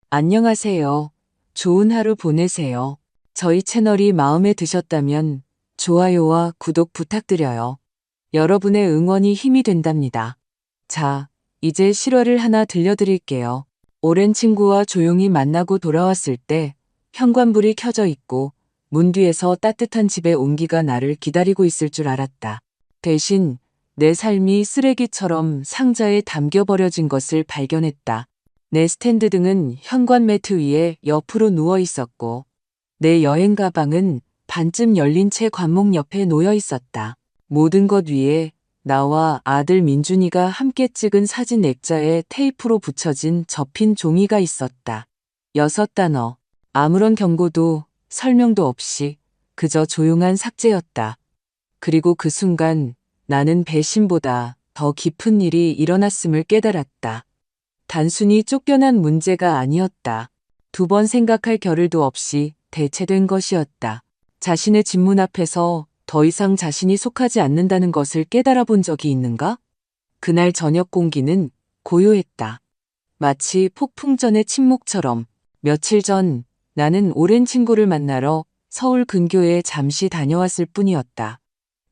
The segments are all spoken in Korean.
안녕하세요. 좋은 하루 보내세요. 저희 채널이 마음에 드셨다면 좋아요와 구독 부탁드려요. 여러분의 응원이 힘이 된답니다. 자, 이제 실화를 하나 들려드릴게요. 오랜 친구와 조용히 만나고 돌아왔을 때 현관불이 켜져 있고 문 뒤에서 따뜻한 집의 온기가 나를 기다리고 있을 줄 알았다. 대신 내 삶이 쓰레기처럼 상자에 담겨버려진 것을 발견했다. 내 스탠드 등은 현관 매트 위에 옆으로 누워 있었고 내 여행 가방은 반쯤 열린 채 관목 옆에 놓여 있었다. 모든 것 위에 나와 아들 민준이가 함께 찍은 사진 액자에 테이프로 붙여진 접힌 종이가 있었다. 6단어. 아무런 경고도 설명도 없이 그저 조용한 삭제였다. 그리고 그 순간 나는 배신보다 더 깊은 일이 일어났음을 깨달았다. 단순히 쫓겨난 문제가 아니었다. 2번 생각할 겨를도 없이 대체된 것이었다. 자신의 집문 앞에서 더 이상 자신이 속하지 않는다는 것을 깨달아 본 적이 있는가? 그날 저녁 공기는 고요했다. 마치 폭풍 전의 침묵처럼. 며칠 전 나는 오랜 친구를 만나러 서울 근교에 잠시 다녀왔을 뿐이었다.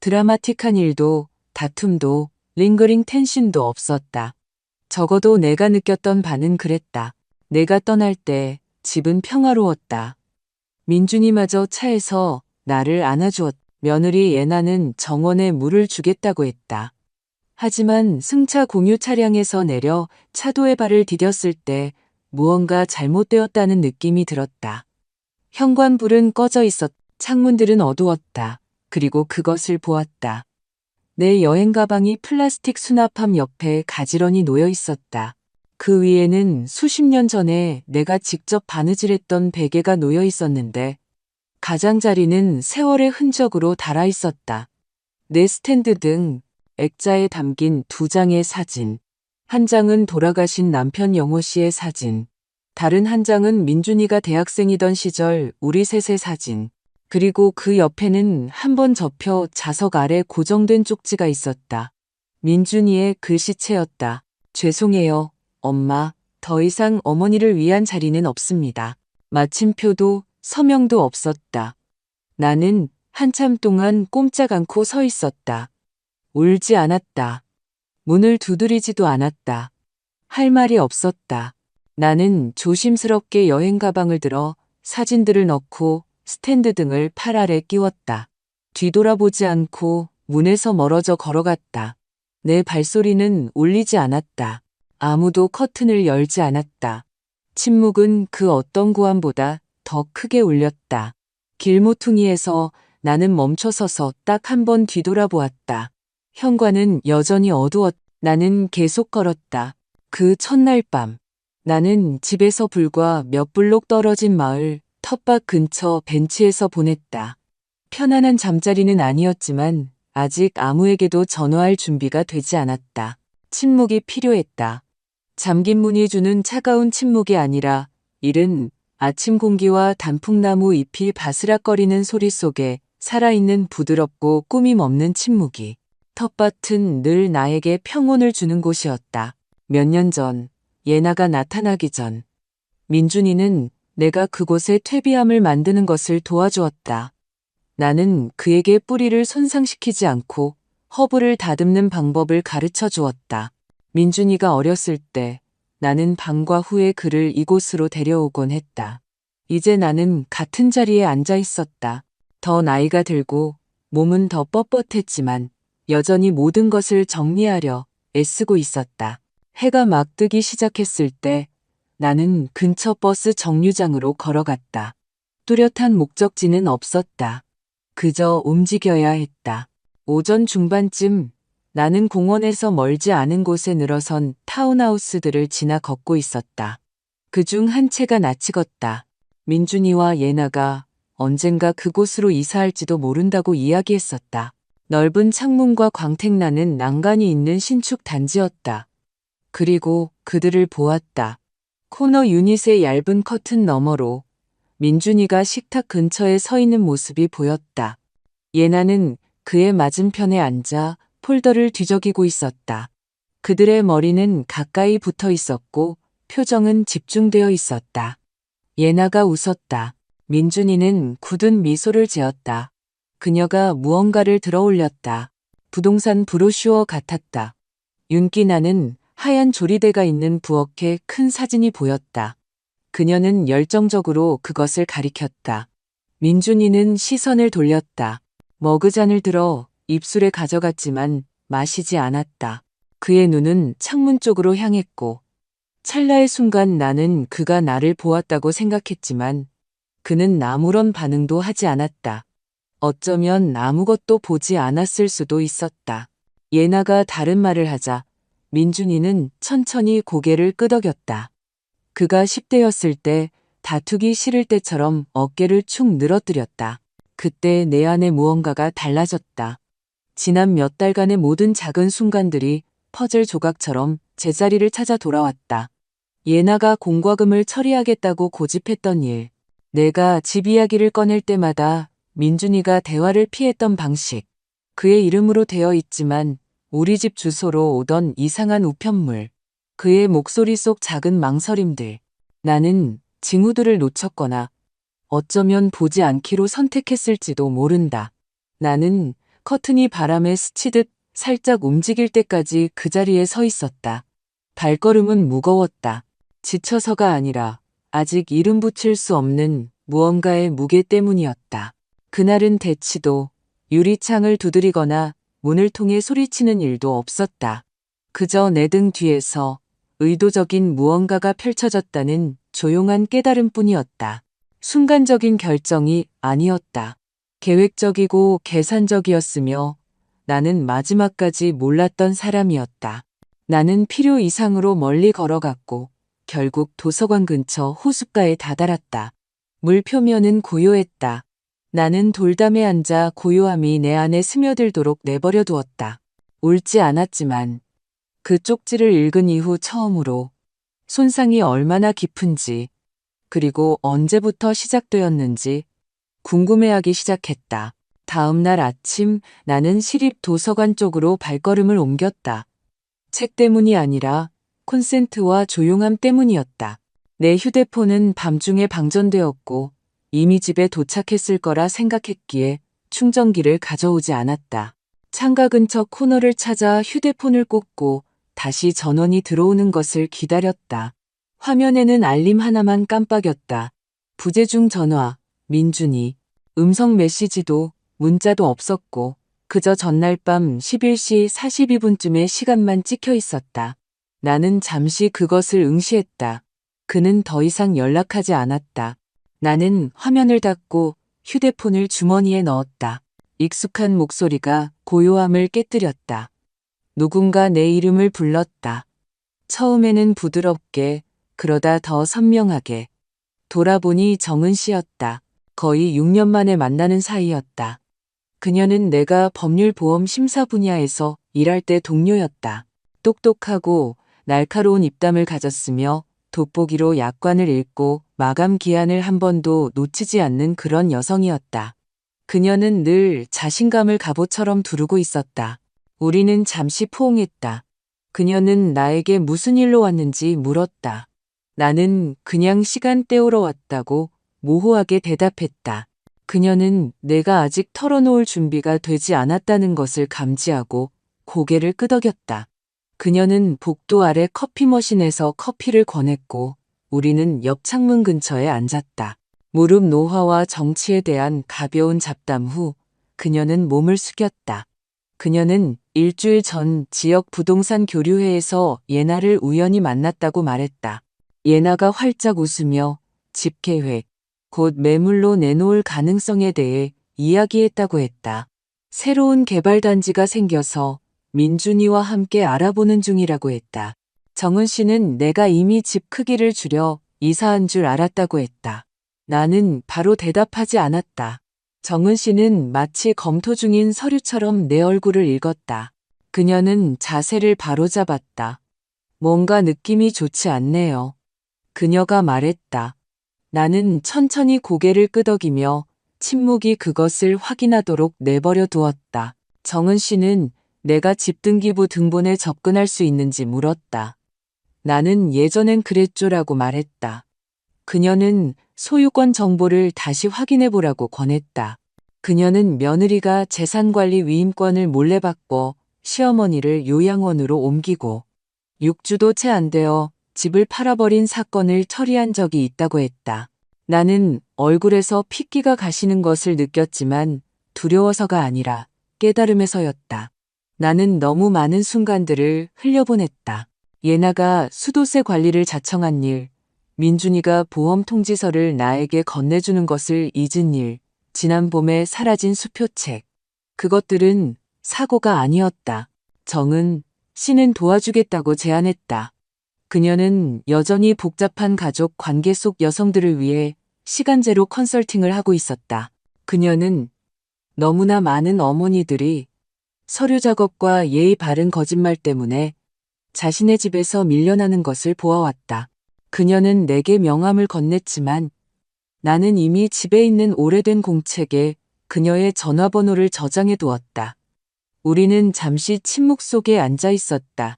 드라마틱한 일도 다툼도 링거링 텐션도 없었다. 적어도 내가 느꼈던 바는 그랬다. 내가 떠날 때 집은 평화로웠다. 민준이마저 차에서 나를 안아주었다. 며느리 예나는 정원에 물을 주겠다고 했다. 하지만 승차 공유 차량에서 내려 차도에 발을 디뎠을 때 무언가 잘못되었다는 느낌이 들었다. 현관불은 꺼져 있었다. 창문들은 어두웠다. 그리고 그것을 보았다. 내 여행 가방이 플라스틱 수납함 옆에 가지런히 놓여 있었다. 그 위에는 수십 년 전에 내가 직접 바느질했던 베개가 놓여 있었는데 가장자리는 세월의 흔적으로 닳아 있었다. 내 스탠드 등 액자에 담긴 2장의 사진. 한 장은 돌아가신 남편 영호 씨의 사진. 다른 한 장은 민준이가 대학생이던 시절 우리 셋의 사진. 그리고 그 옆에는 한 번 접혀 자석 아래 고정된 쪽지가 있었다. 민준이의 글씨체였다. 죄송해요, 엄마. 더 이상 어머니를 위한 자리는 없습니다. 마침표도 서명도 없었다. 나는 한참 동안 꼼짝 않고 서 있었다. 울지 않았다. 문을 두드리지도 않았다. 할 말이 없었다. 나는 조심스럽게 여행 가방을 들어 사진들을 넣고 스탠드 등을 팔 아래 끼웠다. 뒤돌아보지 않고 문에서 멀어져 걸어갔다. 내 발소리는 울리지 않았다. 아무도 커튼을 열지 않았다. 침묵은 그 어떤 고함보다 더 크게 울렸다. 길모퉁이에서 나는 멈춰서서 딱 한 번 뒤돌아보았다. 현관은 여전히 어두웠다. 나는 계속 걸었다. 그 첫날 밤. 나는 집에서 불과 몇 블록 떨어진 마을 텃밭 근처 벤치에서 보냈다. 편안한 잠자리는 아니었지만 아직 아무에게도 전화할 준비가 되지 않았다. 침묵이 필요했다. 잠긴 문이 주는 차가운 침묵이 아니라 이른 아침 공기와 단풍나무 잎이 바스락거리는 소리 속에 살아있는 부드럽고 꾸밈 없는 침묵이. 텃밭은 늘 나에게 평온을 주는 곳이었다. 몇 년 전, 예나가 나타나기 전, 민준이는 내가 그곳에 퇴비함을 만드는 것을 도와주었다. 나는 그에게 뿌리를 손상시키지 않고 허브를 다듬는 방법을 가르쳐 주었다. 민준이가 어렸을 때 나는 방과 후에 그를 이곳으로 데려오곤 했다. 이제 나는 같은 자리에 앉아 있었다. 더 나이가 들고 몸은 더 뻣뻣했지만 여전히 모든 것을 정리하려 애쓰고 있었다. 해가 막 뜨기 시작했을 때 나는 근처 버스 정류장으로 걸어갔다. 뚜렷한 목적지는 없었다. 그저 움직여야 했다. 오전 중반쯤 나는 공원에서 멀지 않은 곳에 늘어선 타운하우스들을 지나 걷고 있었다. 그중 한 채가 낯익었다. 민준이와 예나가 언젠가 그곳으로 이사할지도 모른다고 이야기했었다. 넓은 창문과 광택나는 난간이 있는 신축 단지였다. 그리고 그들을 보았다. 코너 유닛의 얇은 커튼 너머로 민준이가 식탁 근처에 서 있는 모습이 보였다. 예나는 그의 맞은편에 앉아 폴더를 뒤적이고 있었다. 그들의 머리는 가까이 붙어 있었고 표정은 집중되어 있었다. 예나가 웃었다. 민준이는 굳은 미소를 지었다. 그녀가 무언가를 들어올렸다. 부동산 브로슈어 같았다. 윤기 나는 하얀 조리대가 있는 부엌에 큰 사진이 보였다. 그녀는 열정적으로 그것을 가리켰다. 민준이는 시선을 돌렸다. 머그잔을 들어 입술에 가져갔지만 마시지 않았다. 그의 눈은 창문 쪽으로 향했고 찰나의 순간 나는 그가 나를 보았다고 생각했지만 그는 아무런 반응도 하지 않았다. 어쩌면 아무것도 보지 않았을 수도 있었다. 예나가 다른 말을 하자 민준이는 천천히 고개를 끄덕였다. 그가 10대였을 때 다투기 싫을 때처럼 어깨를 축 늘어뜨렸다. 그때 내 안에 무언가가 달라졌다. 지난 몇 달간의 모든 작은 순간들이 퍼즐 조각처럼 제자리를 찾아 돌아왔다. 예나가 공과금을 처리하겠다고 고집했던 일, 내가 집 이야기를 꺼낼 때마다 민준이가 대화를 피했던 방식, 그의 이름으로 되어 있지만 우리 집 주소로 오던 이상한 우편물, 그의 목소리 속 작은 망설임들, 나는 징후들을 놓쳤거나 어쩌면 보지 않기로 선택했을지도 모른다. 나는 커튼이 바람에 스치듯 살짝 움직일 때까지 그 자리에 서 있었다. 발걸음은 무거웠다. 지쳐서가 아니라 아직 이름 붙일 수 없는 무언가의 무게 때문이었다. 그날은 대치도 유리창을 두드리거나 문을 통해 소리치는 일도 없었다. 그저 내 등 뒤에서 의도적인 무언가가 펼쳐졌다는 조용한 깨달음뿐이었다. 순간적인 결정이 아니었다. 계획적이고 계산적이었으며 나는 마지막까지 몰랐던 사람이었다. 나는 필요 이상으로 멀리 걸어갔고 결국 도서관 근처 호숫가에 다다랐다. 물 표면은 고요했다. 나는 돌담에 앉아 고요함이 내 안에 스며들도록 내버려 두었다. 옳지 않았지만 그 쪽지를 읽은 이후 처음으로 손상이 얼마나 깊은지 그리고 언제부터 시작되었는지 궁금해하기 시작했다. 다음 날 아침 나는 시립 도서관 쪽으로 발걸음을 옮겼다. 책 때문이 아니라 콘센트와 조용함 때문이었다. 내 휴대폰은 밤중에 방전되었고 이미 집에 도착했을 거라 생각했기에 충전기를 가져오지 않았다. 창가 근처 코너를 찾아 휴대폰을 꽂고 다시 전원이 들어오는 것을 기다렸다. 화면에는 알림 하나만 깜빡였다. 부재중 전화, 민준이. 음성 메시지도 문자도 없었고 그저 전날 밤 11시 42분쯤의 시간만 찍혀 있었다. 나는 잠시 그것을 응시했다. 그는 더 이상 연락하지 않았다. 나는 화면을 닫고 휴대폰을 주머니에 넣었다. 익숙한 목소리가 고요함을 깨뜨렸다. 누군가 내 이름을 불렀다. 처음에는 부드럽게, 그러다 더 선명하게. 돌아보니 정은 씨였다. 거의 6년 만에 만나는 사이였다. 그녀는 내가 법률보험 심사 분야에서 일할 때 동료였다. 똑똑하고 날카로운 입담을 가졌으며 돋보기로 약관을 읽고 마감 기한을 한 번도 놓치지 않는 그런 여성이었다. 그녀는 늘 자신감을 갑옷처럼 두르고 있었다. 우리는 잠시 포옹했다. 그녀는 나에게 무슨 일로 왔는지 물었다. 나는 그냥 시간 때우러 왔다고 모호하게 대답했다. 그녀는 내가 아직 털어놓을 준비가 되지 않았다는 것을 감지하고 고개를 끄덕였다. 그녀는 복도 아래 커피 머신에서 커피를 권했고 우리는 옆 창문 근처에 앉았다. 무릎 노화와 정치에 대한 가벼운 잡담 후 그녀는 몸을 숙였다. 그녀는 일주일 전 지역 부동산 교류회에서 예나를 우연히 만났다고 말했다. 예나가 활짝 웃으며 집 계획, 곧 매물로 내놓을 가능성에 대해 이야기했다고 했다. 새로운 개발 단지가 생겨서 민준이와 함께 알아보는 중이라고 했다. 정은 씨는 내가 이미 집 크기를 줄여 이사한 줄 알았다고 했다. 나는 바로 대답하지 않았다. 정은 씨는 마치 검토 중인 서류처럼 내 얼굴을 읽었다. 그녀는 자세를 바로잡았다. 뭔가 느낌이 좋지 않네요. 그녀가 말했다. 나는 천천히 고개를 끄덕이며 침묵이 그것을 확인하도록 내버려 두었다. 정은 씨는 내가 집등기부 등본에 접근할 수 있는지 물었다. 나는 예전엔 그랬죠라고 말했다. 그녀는 소유권 정보를 다시 확인해 보라고 권했다. 그녀는 며느리가 재산관리 위임권을 몰래 바꿔 시어머니를 요양원으로 옮기고 6주도 채 안 되어 집을 팔아버린 사건을 처리한 적이 있다고 했다. 나는 얼굴에서 핏기가 가시는 것을 느꼈지만 두려워서가 아니라 깨달음에서였다. 나는 너무 많은 순간들을 흘려보냈다. 예나가 수도세 관리를 자청한 일, 민준이가 보험 통지서를 나에게 건네주는 것을 잊은 일, 지난 봄에 사라진 수표책. 그것들은 사고가 아니었다. 정은 씨는 도와주겠다고 제안했다. 그녀는 여전히 복잡한 가족 관계 속 여성들을 위해 시간제로 컨설팅을 하고 있었다. 그녀는 너무나 많은 어머니들이 서류 작업과 예의 바른 거짓말 때문에 자신의 집에서 밀려나는 것을 보아왔다. 그녀는 내게 명함을 건넸지만 나는 이미 집에 있는 오래된 공책에 그녀의 전화번호를 저장해 두었다. 우리는 잠시 침묵 속에 앉아 있었다.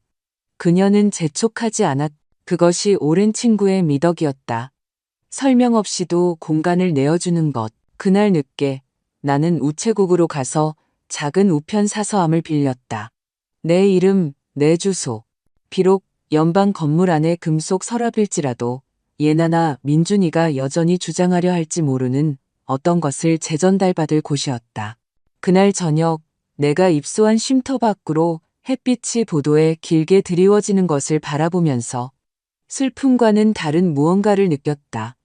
그녀는 재촉하지 않았. 그것이 오랜 친구의 미덕이었다. 설명 없이도 공간을 내어주는 것. 그날 늦게 나는 우체국으로 가서 작은 우편 사서함을 빌렸다. 내 이름, 내 주소. 비록 연방 건물 안에 금속 서랍일지라도 예나나 민준이가 여전히 주장하려 할지 모르는 어떤 것을 재전달받을 곳이었다. 그날 저녁 내가 입소한 쉼터 밖으로 햇빛이 보도에 길게 드리워지는 것을 바라보면서 슬픔과는 다른 무언가를 느꼈다.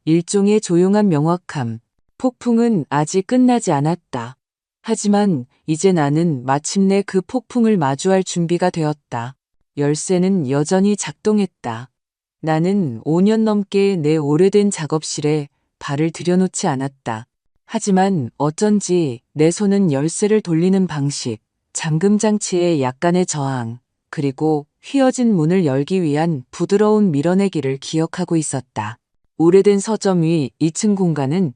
일종의 조용한 명확함. 폭풍은 아직 끝나지 않았다. 하지만 이제 나는 마침내 그 폭풍을 마주할 준비가 되었다. 열쇠는 여전히 작동했다. 나는 5년 넘게 내 오래된 작업실에 발을 들여놓지 않았다. 하지만 어쩐지 내 손은 열쇠를 돌리는 방식, 잠금 장치의 약간의 저항, 그리고 휘어진 문을 열기 위한 부드러운 밀어내기를 기억하고 있었다. 오래된 서점 위 2층 공간은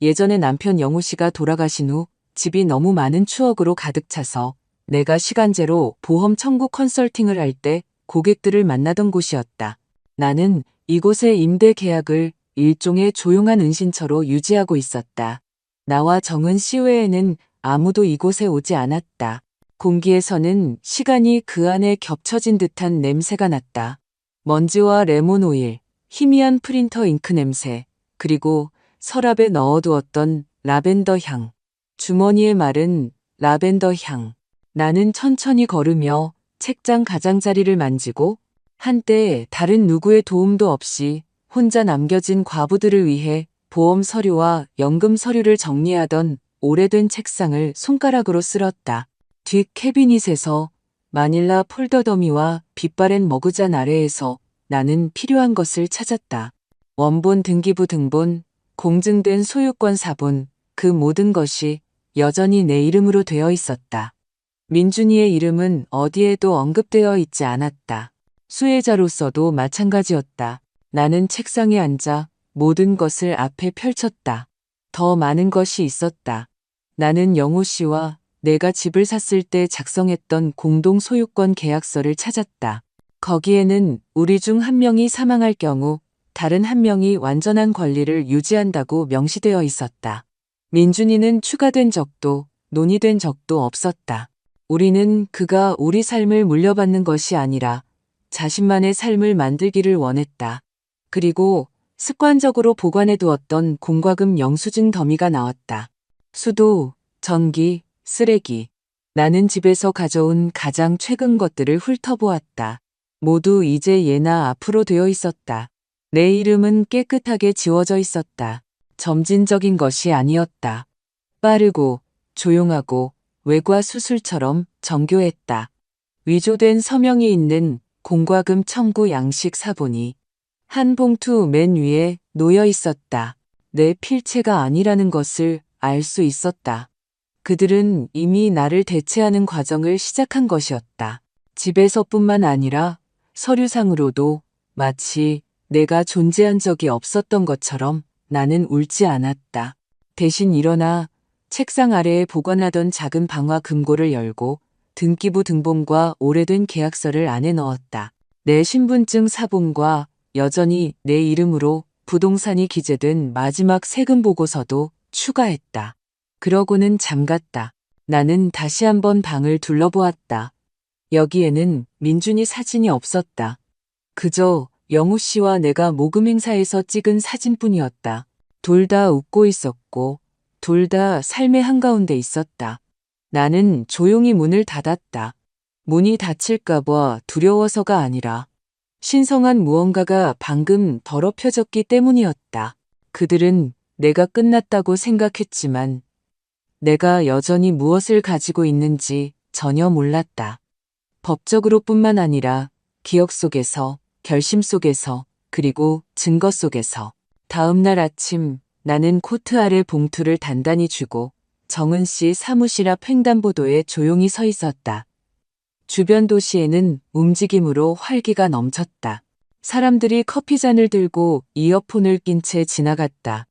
예전에 남편 영우 씨가 돌아가신 후 집이 너무 많은 추억으로 가득 차서 내가 시간제로 보험 청구 컨설팅을 할 때 고객들을 만나던 곳이었다. 나는 이곳의 임대 계약을 일종의 조용한 은신처로 유지하고 있었다. 나와 정은 씨 외에는 아무도 이곳에 오지 않았다. 공기에서는 시간이 그 안에 겹쳐진 듯한 냄새가 났다. 먼지와 레몬 오일, 희미한 프린터 잉크 냄새, 그리고 서랍에 넣어두었던 라벤더 향. 주머니에 마른 라벤더 향. 나는 천천히 걸으며 책장 가장자리를 만지고 한때 다른 누구의 도움도 없이 혼자 남겨진 과부들을 위해 보험 서류와 연금 서류를 정리하던 오래된 책상을 손가락으로 쓸었다. 뒷 캐비닛에서 마닐라 폴더 더미와 빛바랜 머그잔 아래에서 나는 필요한 것을 찾았다. 원본 등기부 등본, 공증된 소유권 사본, 그 모든 것이 여전히 내 이름으로 되어 있었다. 민준이의 이름은 어디에도 언급되어 있지 않았다. 수혜자로서도 마찬가지였다. 나는 책상에 앉아 모든 것을 앞에 펼쳤다. 더 많은 것이 있었다. 나는 영우 씨와 내가 집을 샀을 때 작성했던 공동 소유권 계약서를 찾았다. 거기에는 우리 중 한 명이 사망할 경우 다른 한 명이 완전한 권리를 유지한다고 명시되어 있었다. 민준이는 추가된 적도 논의된 적도 없었다. 우리는 그가 우리 삶을 물려받는 것이 아니라 자신만의 삶을 만들기를 원했다. 그리고 습관적으로 보관해 두었던 공과금 영수증 더미가 나왔다. 수도, 전기, 쓰레기. 나는 집에서 가져온 가장 최근 것들을 훑어보았다. 모두 이제 예나 앞으로 되어 있었다. 내 이름은 깨끗하게 지워져 있었다. 점진적인 것이 아니었다. 빠르고 조용하고 외과 수술처럼 정교했다. 위조된 서명이 있는 공과금 청구 양식 사본이 한 봉투 맨 위에 놓여 있었다. 내 필체가 아니라는 것을 알 수 있었다. 그들은 이미 나를 대체하는 과정을 시작한 것이었다. 집에서뿐만 아니라 서류상으로도 마치 내가 존재한 적이 없었던 것처럼 나는 울지 않았다. 대신 일어나 책상 아래에 보관하던 작은 방화 금고를 열고 등기부 등본과 오래된 계약서를 안에 넣었다. 내 신분증 사본과 여전히 내 이름으로 부동산이 기재된 마지막 세금 보고서도 추가했다. 그러고는 잠갔다. 나는 다시 한번 방을 둘러보았다. 여기에는 민준이 사진이 없었다. 그저 영우 씨와 내가 모금 행사에서 찍은 사진뿐이었다. 둘 다 웃고 있었고 둘 다 삶의 한가운데 있었다. 나는 조용히 문을 닫았다. 문이 닫힐까봐 두려워서가 아니라 신성한 무언가가 방금 더럽혀졌기 때문이었다. 그들은 내가 끝났다고 생각했지만 내가 여전히 무엇을 가지고 있는지 전혀 몰랐다. 법적으로뿐만 아니라 기억 속에서, 결심 속에서, 그리고 증거 속에서. 다음 날 아침 나는 코트 아래 봉투를 단단히 쥐고 정은 씨 사무실 앞 횡단보도에 조용히 서 있었다. 주변 도시에는 움직임으로 활기가 넘쳤다. 사람들이 커피잔을 들고 이어폰을 낀 채 지나갔다.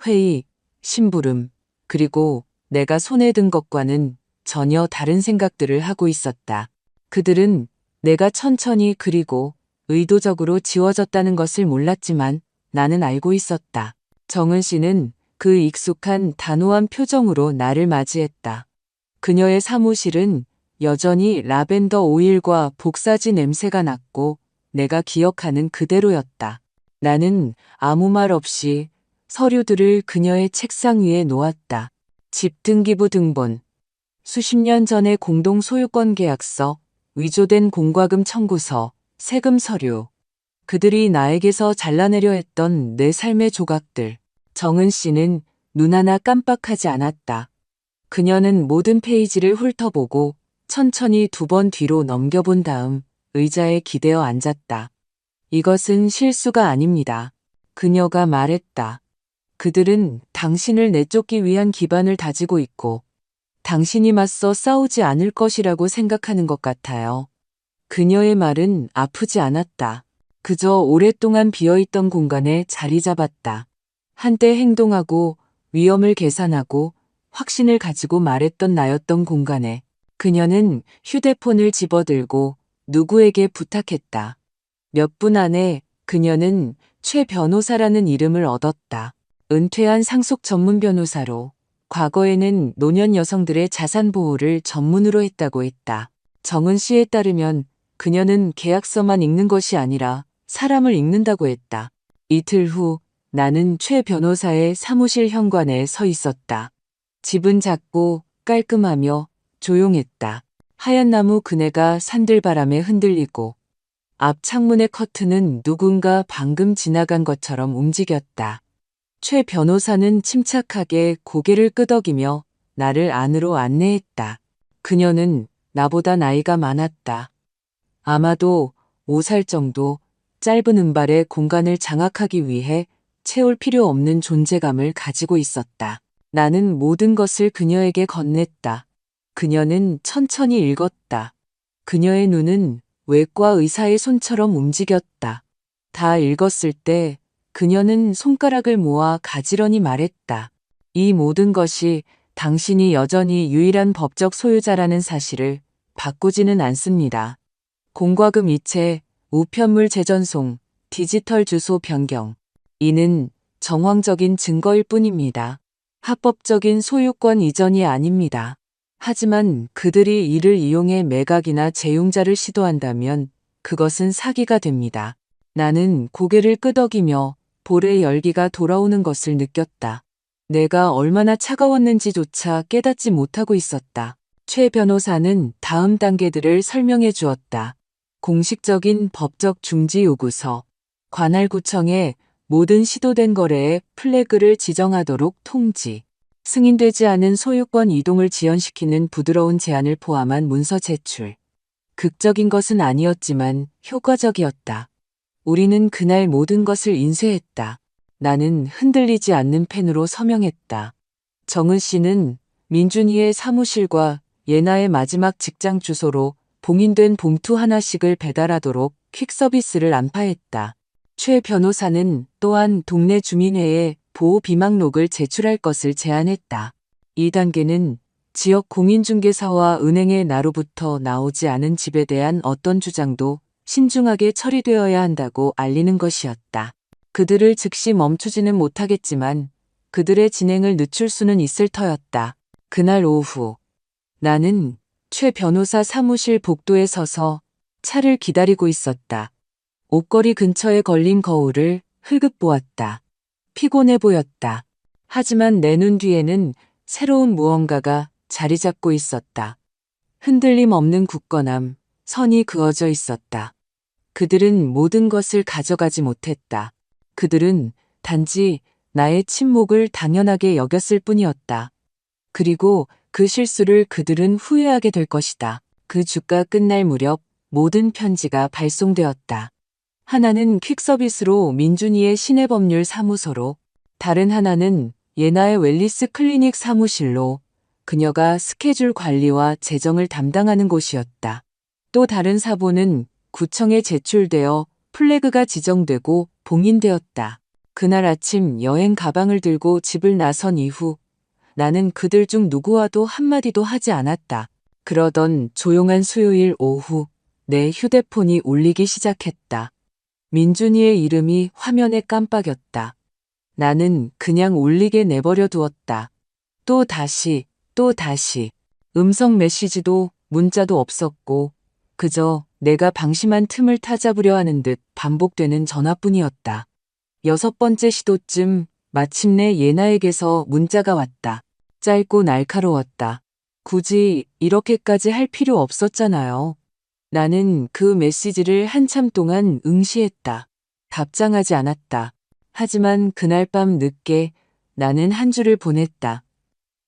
회의, 심부름, 그리고 내가 손에 든 것과는 전혀 다른 생각들을 하고 있었다. 그들은 내가 천천히 그리고 의도적으로 지워졌다는 것을 몰랐지만 나는 알고 있었다. 정은 씨는 그 익숙한 단호한 표정으로 나를 맞이했다. 그녀의 사무실은 여전히 라벤더 오일과 복사지 냄새가 났고 내가 기억하는 그대로였다. 나는 아무 말 없이 서류들을 그녀의 책상 위에 놓았다. 집 등기부 등본, 수십 년 전의 공동 소유권 계약서, 위조된 공과금 청구서, 세금 서류. 그들이 나에게서 잘라내려 했던 내 삶의 조각들. 정은 씨는 눈 하나 깜빡하지 않았다. 그녀는 모든 페이지를 훑어보고 천천히 2번 뒤로 넘겨본 다음 의자에 기대어 앉았다. 이것은 실수가 아닙니다. 그녀가 말했다. 그들은 당신을 내쫓기 위한 기반을 다지고 있고 당신이 맞서 싸우지 않을 것이라고 생각하는 것 같아요. 그녀의 말은 아프지 않았다. 그저 오랫동안 비어있던 공간에 자리 잡았다. 한때 행동하고 위험을 계산하고 확신을 가지고 말했던 나였던 공간에 그녀는 휴대폰을 집어들고 누구에게 부탁했다. 몇 분 안에 그녀는 최 변호사라는 이름을 얻었다. 은퇴한 상속 전문 변호사로 과거에는 노년 여성들의 자산 보호를 전문으로 했다고 했다. 정은 씨에 따르면 그녀는 계약서만 읽는 것이 아니라 사람을 읽는다고 했다. 이틀 후 나는 최 변호사의 사무실 현관에 서 있었다. 집은 작고 깔끔하며 조용했다. 하얀 나무 그네가 산들바람에 흔들리고 앞 창문의 커튼은 누군가 방금 지나간 것처럼 움직였다. 최 변호사는 침착하게 고개를 끄덕이며 나를 안으로 안내했다. 그녀는 나보다 나이가 많았다. 아마도 5살 정도. 짧은 은발의 공간을 장악하기 위해 채울 필요 없는 존재감을 가지고 있었다. 나는 모든 것을 그녀에게 건넸다. 그녀는 천천히 읽었다. 그녀의 눈은 외과 의사의 손처럼 움직였다. 다 읽었을 때 그녀는 손가락을 모아 가지런히 말했다. 이 모든 것이 당신이 여전히 유일한 법적 소유자라는 사실을 바꾸지는 않습니다. 공과금 이체, 우편물 재전송, 디지털 주소 변경. 이는 정황적인 증거일 뿐입니다. 합법적인 소유권 이전이 아닙니다. 하지만 그들이 이를 이용해 매각이나 재융자를 시도한다면 그것은 사기가 됩니다. 나는 고개를 끄덕이며 볼의 열기가 돌아오는 것을 느꼈다. 내가 얼마나 차가웠는지조차 깨닫지 못하고 있었다. 최 변호사는 다음 단계들을 설명해 주었다. 공식적인 법적 중지 요구서, 관할구청에 모든 시도된 거래에 플래그를 지정하도록 통지, 승인되지 않은 소유권 이동을 지연시키는 부드러운 제한을 포함한 문서 제출. 극적인 것은 아니었지만 효과적이었다. 우리는 그날 모든 것을 인쇄했다. 나는 흔들리지 않는 펜으로 서명했다. 정은 씨는 민준이의 사무실과 예나의 마지막 직장 주소로 봉인된 봉투 하나씩을 배달하도록 퀵서비스를 안파했다. 최 변호사는 또한 동네 주민회에 보호 비망록을 제출할 것을 제안했다. 이 단계는 지역 공인중개사와 은행의 나로부터 나오지 않은 집에 대한 어떤 주장도 신중하게 처리되어야 한다고 알리는 것이었다. 그들을 즉시 멈추지는 못하겠지만 그들의 진행을 늦출 수는 있을 터였다. 그날 오후 나는 최 변호사 사무실 복도에 서서 차를 기다리고 있었다. 옷걸이 근처에 걸린 거울을 흘끗 보았다. 피곤해 보였다. 하지만 내 눈 뒤에는 새로운 무언가가 자리 잡고 있었다. 흔들림 없는 굳건함, 선이 그어져 있었다. 그들은 모든 것을 가져가지 못했다. 그들은 단지 나의 침묵을 당연하게 여겼을 뿐이었다. 그리고 그 실수를 그들은 후회하게 될 것이다. 그 주가 끝날 무렵 모든 편지가 발송되었다. 하나는 퀵서비스로 민준이의 시내법률 사무소로, 다른 하나는 예나의 웰리스 클리닉 사무실로, 그녀가 스케줄 관리와 재정을 담당하는 곳이었다. 또 다른 사본은 구청에 제출되어 플래그가 지정되고 봉인되었다. 그날 아침 여행 가방을 들고 집을 나선 이후 나는 그들 중 누구와도 한마디도 하지 않았다. 그러던 조용한 수요일 오후 내 휴대폰이 울리기 시작했다. 민준이의 이름이 화면에 깜빡였다. 나는 그냥 울리게 내버려 두었다. 또 다시, 또 다시. 음성 메시지도 문자도 없었고 그저 내가 방심한 틈을 타잡으려 하는 듯 반복되는 전화뿐이었다. 6번째 시도쯤 마침내 예나에게서 문자가 왔다. 짧고 날카로웠다. 굳이 이렇게까지 할 필요 없었잖아요. 나는 그 메시지를 한참 동안 응시했다. 답장하지 않았다. 하지만 그날 밤 늦게 나는 한 줄을 보냈다.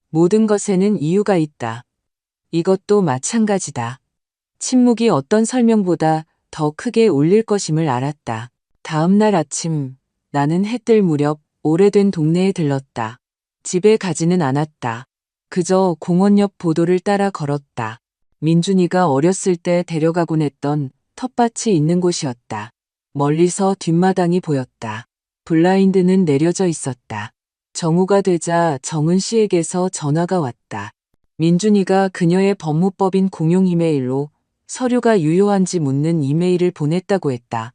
모든 것에는 이유가 있다. 이것도 마찬가지다. 침묵이 어떤 설명보다 더 크게 울릴 것임을 알았다. 다음 날 아침 나는 해 뜰 무렵 오래된 동네에 들렀다. 집에 가지는 않았다. 그저 공원 옆 보도를 따라 걸었다. 민준이가 어렸을 때 데려가곤 했던 텃밭이 있는 곳이었다. 멀리서 뒷마당이 보였다. 블라인드는 내려져 있었다. 정오가 되자 정은 씨에게서 전화가 왔다. 민준이가 그녀의 법무법인 공용 이메일로 서류가 유효한지 묻는 이메일을 보냈다고 했다.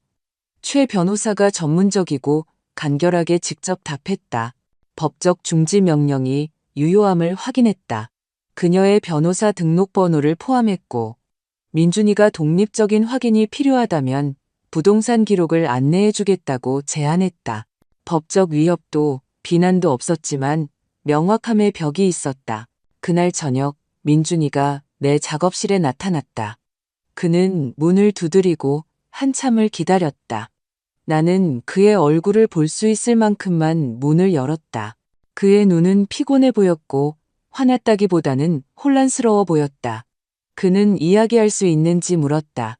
최 변호사가 전문적이고 간결하게 직접 답했다. 법적 중지 명령이 유효함을 확인했다. 그녀의 변호사 등록번호를 포함했고 민준이가 독립적인 확인이 필요하다면 부동산 기록을 안내해주겠다고 제안했다. 법적 위협도 비난도 없었지만 명확함의 벽이 있었다. 그날 저녁 민준이가 내 작업실에 나타났다. 그는 문을 두드리고 한참을 기다렸다. 나는 그의 얼굴을 볼 수 있을 만큼만 문을 열었다. 그의 눈은 피곤해 보였고 화났다기보다는 혼란스러워 보였다. 그는 이야기할 수 있는지 물었다.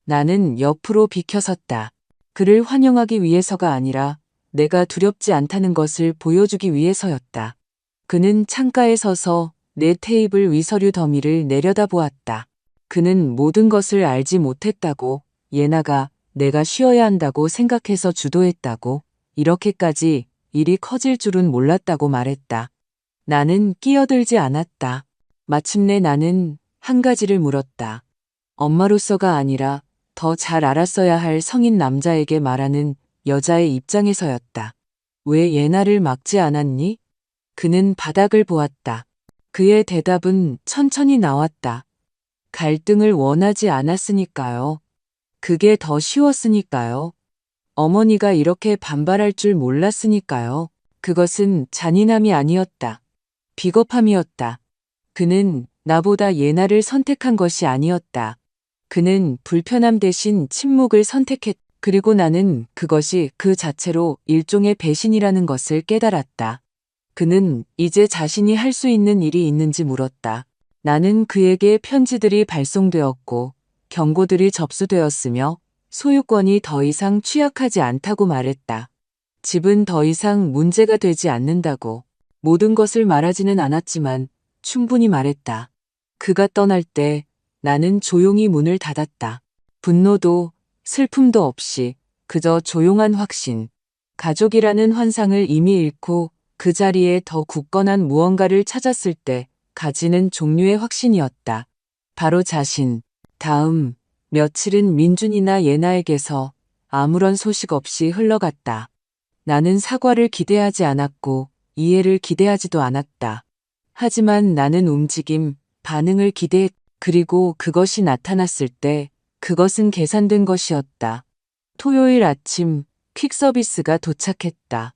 나는 옆으로 비켜섰다. 그를 환영하기 위해서가 아니라 내가 두렵지 않다는 것을 보여주기 위해서였다. 그는 창가에 서서 내 테이블 위 서류 더미를 내려다보았다. 그는 모든 것을 알지 못했다고, 예나가 내가 쉬어야 한다고 생각해서 주도했다고, 이렇게까지 일이 커질 줄은 몰랐다고 말했다. 나는 끼어들지 않았다. 마침내 나는 한 가지를 물었다. 엄마로서가 아니라 더 잘 알았어야 할 성인 남자에게 말하는 여자의 입장에서였다. 왜 예나를 막지 않았니? 그는 바닥을 보았다. 그의 대답은 천천히 나왔다. 갈등을 원하지 않았으니까요. 그게 더 쉬웠으니까요. 어머니가 이렇게 반발할 줄 몰랐으니까요. 그것은 잔인함이 아니었다. 비겁함이었다. 그는 나보다 예나를 선택한 것이 아니었다. 그는 불편함 대신 침묵을 선택했다. 그리고 나는 그것이 그 자체로 일종의 배신이라는 것을 깨달았다. 그는 이제 자신이 할 수 있는 일이 있는지 물었다. 나는 그에게 편지들이 발송되었고 경고들이 접수되었으며 소유권이 더 이상 취약하지 않다고 말했다. 집은 더 이상 문제가 되지 않는다고. 모든 것을 말하지는 않았지만 충분히 말했다. 그가 떠날 때 나는 조용히 문을 닫았다. 분노도 슬픔도 없이 그저 조용한 확신. 가족이라는 환상을 이미 잃고 그 자리에 더 굳건한 무언가를 찾았을 때 가지는 종류의 확신이었다. 바로 자신. 다음 며칠은 민준이나 예나에게서 아무런 소식 없이 흘러갔다. 나는 사과를 기대하지 않았고 이해를 기대하지도 않았다. 하지만 나는 움직임, 반응을 그리고 그것이 나타났을 때 그것은 계산된 것이었다. 토요일 아침 퀵서비스가 도착했다.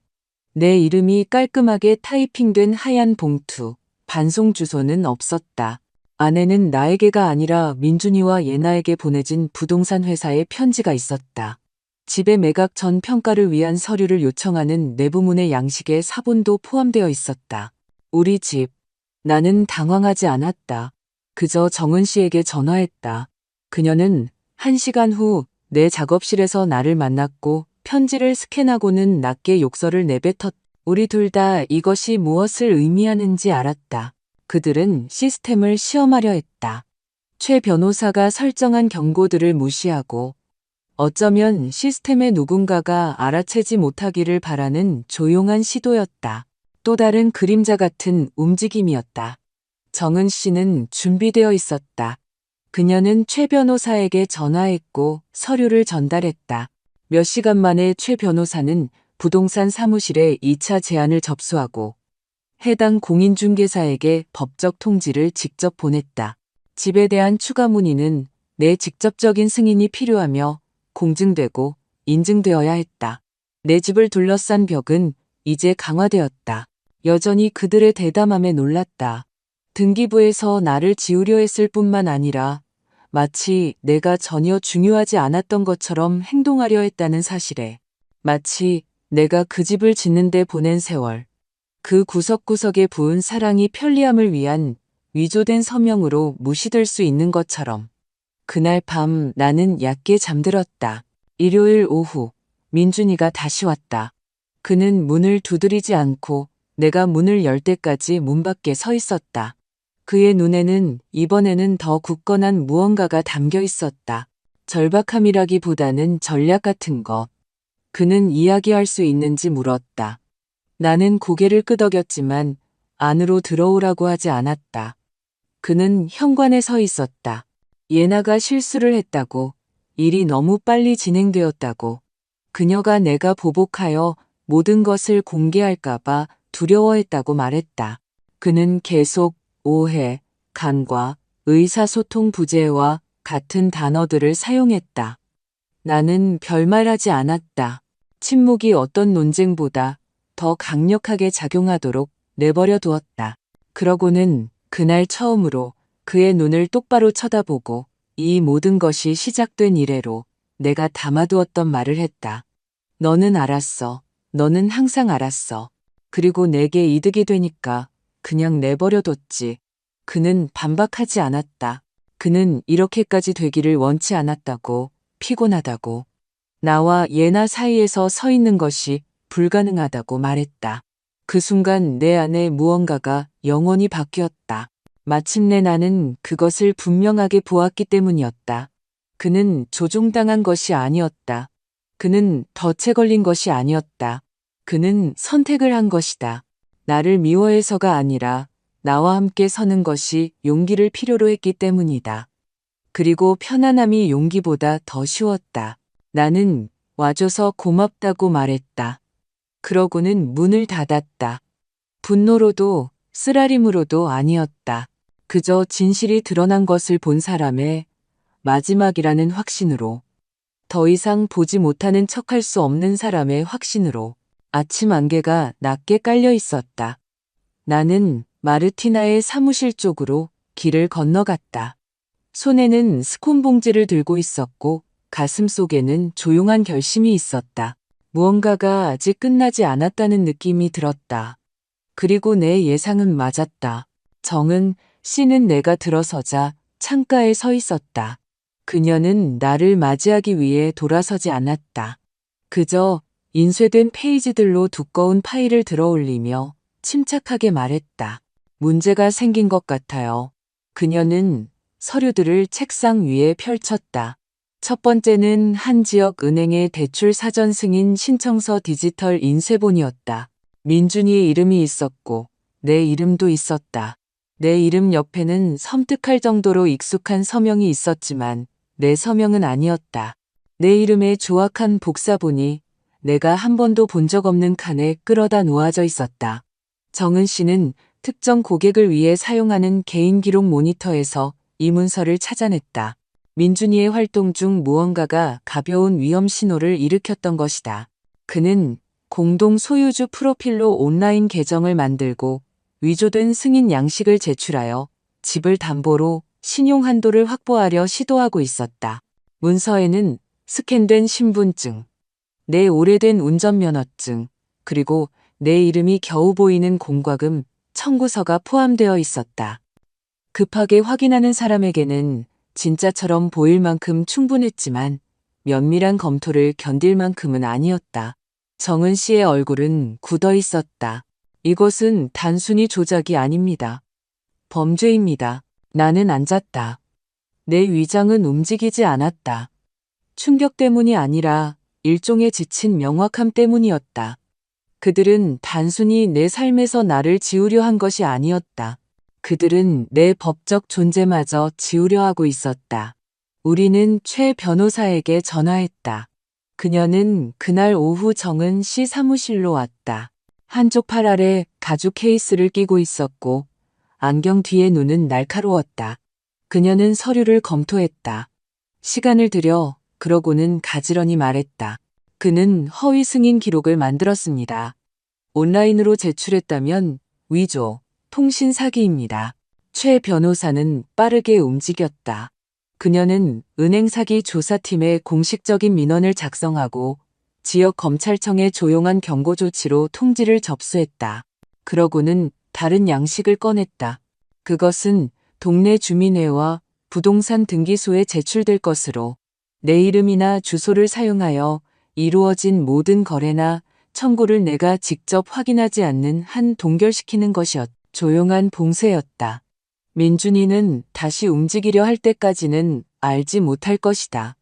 내 이름이 깔끔하게 타이핑된 하얀 봉투, 반송 주소는 없었다. 안에는 나에게가 아니라 민준이와 예나에게 보내진 부동산 회사의 편지가 있었다. 집의 매각 전 평가를 위한 서류를 요청하는 내부문의 양식의 사본도 포함되어 있었다. 우리 집. 나는 당황하지 않았다. 그저 정은 씨에게 전화했다. 그녀는 1시간 후 내 작업실에서 나를 만났고 편지를 스캔하고는 낮게 욕설을 내뱉었다. 우리 둘 다 이것이 무엇을 의미하는지 알았다. 그들은 시스템을 시험하려 했다. 최 변호사가 설정한 경고들을 무시하고 어쩌면 시스템의 누군가가 알아채지 못하기를 바라는 조용한 시도였다. 또 다른 그림자 같은 움직임이었다. 정은 씨는 준비되어 있었다. 그녀는 최 변호사에게 전화했고 서류를 전달했다. 몇 시간 만에 최 변호사는 부동산 사무실에 2차 제안을 접수하고 해당 공인중개사에게 법적 통지를 직접 보냈다. 집에 대한 추가 문의는 내 직접적인 승인이 필요하며 공증되고 인증되어야 했다. 내 집을 둘러싼 벽은 이제 강화되었다. 여전히 그들의 대담함에 놀랐다. 등기부에서 나를 지우려 했을 뿐만 아니라 마치 내가 전혀 중요하지 않았던 것처럼 행동하려 했다는 사실에 마치 내가 그 집을 짓는데 보낸 세월, 그 구석구석에 부은 사랑이 편리함을 위한 위조된 서명으로 무시될 수 있는 것처럼. 그날 밤 나는 얕게 잠들었다. 일요일 오후 민준이가 다시 왔다. 그는 문을 두드리지 않고 내가 문을 열 때까지 문 밖에 서 있었다. 그의 눈에는 이번에는 더 굳건한 무언가가 담겨 있었다. 절박함이라기보다는 전략 같은 것. 그는 이야기할 수 있는지 물었다. 나는 고개를 끄덕였지만 안으로 들어오라고 하지 않았다. 그는 현관에 서 있었다. 예나가 실수를 했다고, 일이 너무 빨리 진행되었다고, 그녀가 내가 보복하여 모든 것을 공개할까봐 두려워했다고 말했다. 그는 계속 오해, 간과, 의사소통 부재와 같은 단어들을 사용했다. 나는 별말하지 않았다. 침묵이 어떤 논쟁보다 더 강력하게 작용하도록 내버려 두었다. 그러고는 그날 처음으로 그의 눈을 똑바로 쳐다보고 이 모든 것이 시작된 이래로 내가 담아두었던 말을 했다. 너는 알았어. 너는 항상 알았어. 그리고 내게 이득이 되니까 그냥 내버려뒀지. 그는 반박하지 않았다. 그는 이렇게까지 되기를 원치 않았다고, 피곤하다고. 나와 예나 사이에서 서 있는 것이 불가능하다고 말했다. 그 순간 내 안에 무언가가 영원히 바뀌었다. 마침내 나는 그것을 분명하게 보았기 때문이었다. 그는 조종당한 것이 아니었다. 그는 덫에 걸린 것이 아니었다. 그는 선택을 한 것이다. 나를 미워해서가 아니라 나와 함께 서는 것이 용기를 필요로 했기 때문이다. 그리고 편안함이 용기보다 더 쉬웠다. 나는 와줘서 고맙다고 말했다. 그러고는 문을 닫았다. 분노로도 쓰라림으로도 아니었다. 그저 진실이 드러난 것을 본 사람의 마지막이라는 확신으로, 더 이상 보지 못하는 척할 수 없는 사람의 확신으로. 아침 안개가 낮게 깔려 있었다. 나는 마르티나의 사무실 쪽으로 길을 건너갔다. 손에는 스콘 봉지를 들고 있었고 가슴 속에는 조용한 결심이 있었다. 무언가가 아직 끝나지 않았다는 느낌이 들었다. 그리고 내 예상은 맞았다. 정은 씨는 내가 들어서자 창가에 서 있었다. 그녀는 나를 맞이하기 위해 돌아서지 않았다. 그저 인쇄된 페이지들로 두꺼운 파일을 들어 올리며 침착하게 말했다. 문제가 생긴 것 같아요. 그녀는 서류들을 책상 위에 펼쳤다. 첫 번째는 한 지역 은행의 대출 사전 승인 신청서 디지털 인쇄본이었다. 민준이의 이름이 있었고 내 이름도 있었다. 내 이름 옆에는 섬뜩할 정도로 익숙한 서명이 있었지만 내 서명은 아니었다. 내 이름의 조악한 복사본이 내가 한 번도 본 적 없는 칸에 끌어다 놓아져 있었다. 정은 씨는 특정 고객을 위해 사용하는 개인 기록 모니터에서 이 문서를 찾아냈다. 민준이의 활동 중 무언가가 가벼운 위험 신호를 일으켰던 것이다. 그는 공동 소유주 프로필로 온라인 계정을 만들고 위조된 승인 양식을 제출하여 집을 담보로 신용 한도를 확보하려 시도하고 있었다. 문서에는 스캔된 신분증, 내 오래된 운전면허증, 그리고 내 이름이 겨우 보이는 공과금 청구서가 포함되어 있었다. 급하게 확인하는 사람에게는 진짜처럼 보일 만큼 충분했지만 면밀한 검토를 견딜 만큼은 아니었다. 정은 씨의 얼굴은 굳어 있었다. 이것은 단순히 조작이 아닙니다. 범죄입니다. 나는 앉았다. 내 위장은 움직이지 않았다. 충격 때문이 아니라 일종의 지친 명확함 때문이었다. 그들은 단순히 내 삶에서 나를 지우려 한 것이 아니었다. 그들은 내 법적 존재마저 지우려 하고 있었다. 우리는 최 변호사에게 전화했다. 그녀는 그날 오후 정은 씨 사무실로 왔다. 한쪽 팔 아래 가죽 케이스를 끼고 있었고 안경 뒤의 눈은 날카로웠다. 그녀는 서류를 검토했다. 시간을 들여 그러고는 가지런히 말했다. 그는 허위 승인 기록을 만들었습니다. 온라인으로 제출했다면 위조, 통신 사기입니다. 최 변호사는 빠르게 움직였다. 그녀는 은행 사기 조사팀에 공식적인 민원을 작성하고 지역 검찰청에 조용한 경고 조치로 통지를 접수했다. 그러고는 다른 양식을 꺼냈다. 그것은 동네 주민회와 부동산 등기소에 제출될 것으로 내 이름이나 주소를 사용하여 이루어진 모든 거래나 청구를 내가 직접 확인하지 않는 한 동결시키는 것이었다. 조용한 봉쇄였다. 민준이는 다시 움직이려 할 때까지는 알지 못할 것이다.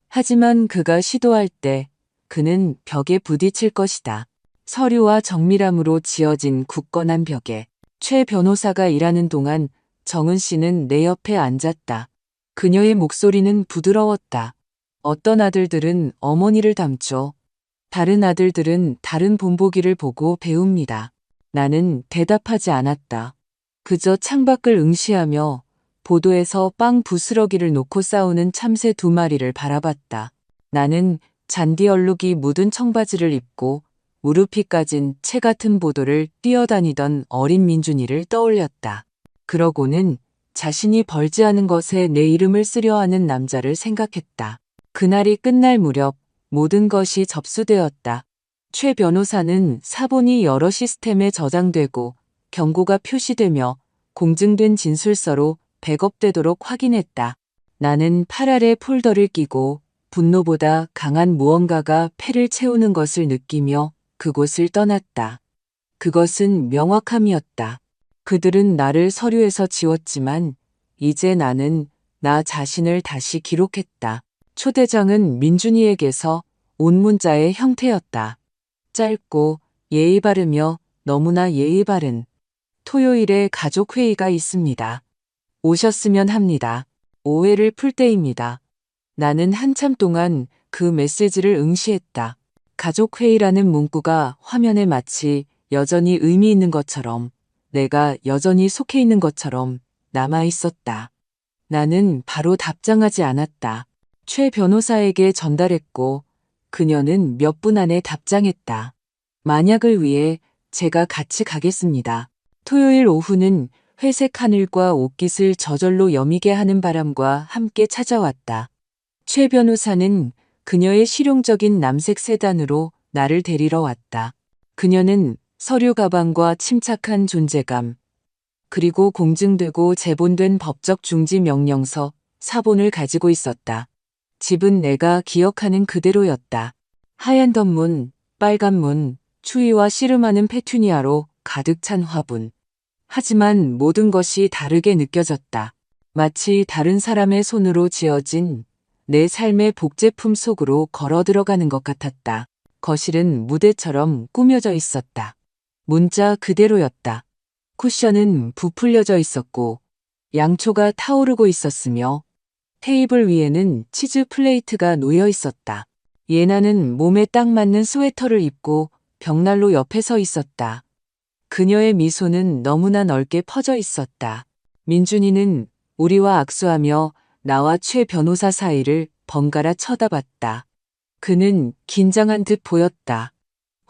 하지만 그가 시도할 때 그는 벽에 부딪힐 것이다. 서류와 정밀함으로 지어진 굳건한 벽에. 최 변호사가 일하는 동안 정은 씨는 내 옆에 앉았다. 그녀의 목소리는 부드러웠다. 어떤 아들들은 어머니를 닮죠. 다른 아들들은 다른 본보기를 보고 배웁니다. 나는 대답하지 않았다. 그저 창밖을 응시하며 보도에서 빵 부스러기를 놓고 싸우는 참새 2마리를 바라봤다. 나는 잔디 얼룩이 묻은 청바지를 입고 무릎이 까진 채 같은 보도를 뛰어다니던 어린 민준이를 떠올렸다. 그러고는 자신이 벌지하는 것에 내 이름을 쓰려 하는 남자를 생각했다. 그날이 끝날 무렵 모든 것이 접수되었다. 최 변호사는 사본이 여러 시스템에 저장되고 경고가 표시되며 공증된 진술서로 백업되도록 확인했다. 나는 팔 아래 폴더를 끼고 분노보다 강한 무언가가 폐를 채우는 것을 느끼며 그곳을 떠났다. 그것은 명확함이었다. 그들은 나를 서류에서 지웠지만 이제 나는 나 자신을 다시 기록했다. 초대장은 민준이에게서 온 문자의 형태였다. 짧고 예의 바르며 너무나 예의 바른 토요일에 가족회의가 있습니다. 오셨으면 합니다. 오해를 풀 때입니다. 나는 한참 동안 그 메시지를 응시했다. 가족회의라는 문구가 화면에 마치 여전히 의미 있는 것처럼 내가 여전히 속해 있는 것처럼 남아 있었다. 나는 바로 답장하지 않았다. 최 변호사에게 전달했고 그녀는 몇 분 안에 답장했다. 만약을 위해 제가 같이 가겠습니다. 토요일 오후는 회색 하늘과 옷깃을 저절로 여미게 하는 바람과 함께 찾아왔다. 최 변호사는 그녀의 실용적인 남색 세단으로 나를 데리러 왔다. 그녀는 서류 가방과 침착한 존재감, 그리고 공증되고 제본된 법적 중지 명령서, 사본을 가지고 있었다. 집은 내가 기억하는 그대로였다. 하얀 덧문, 빨간 문, 추위와 씨름하는 페투니아로 가득 찬 화분. 하지만 모든 것이 다르게 느껴졌다. 마치 다른 사람의 손으로 지어진 내 삶의 복제품 속으로 걸어 들어가는 것 같았다. 거실은 무대처럼 꾸며져 있었다. 문자 그대로였다. 쿠션은 부풀려져 있었고 양초가 타오르고 있었으며 테이블 위에는 치즈 플레이트가 놓여 있었다. 예나는 몸에 딱 맞는 스웨터를 입고 벽난로 옆에 서 있었다. 그녀의 미소는 너무나 넓게 퍼져 있었다. 민준이는 우리와 악수하며 나와 최 변호사 사이를 번갈아 쳐다봤다. 그는 긴장한 듯 보였다.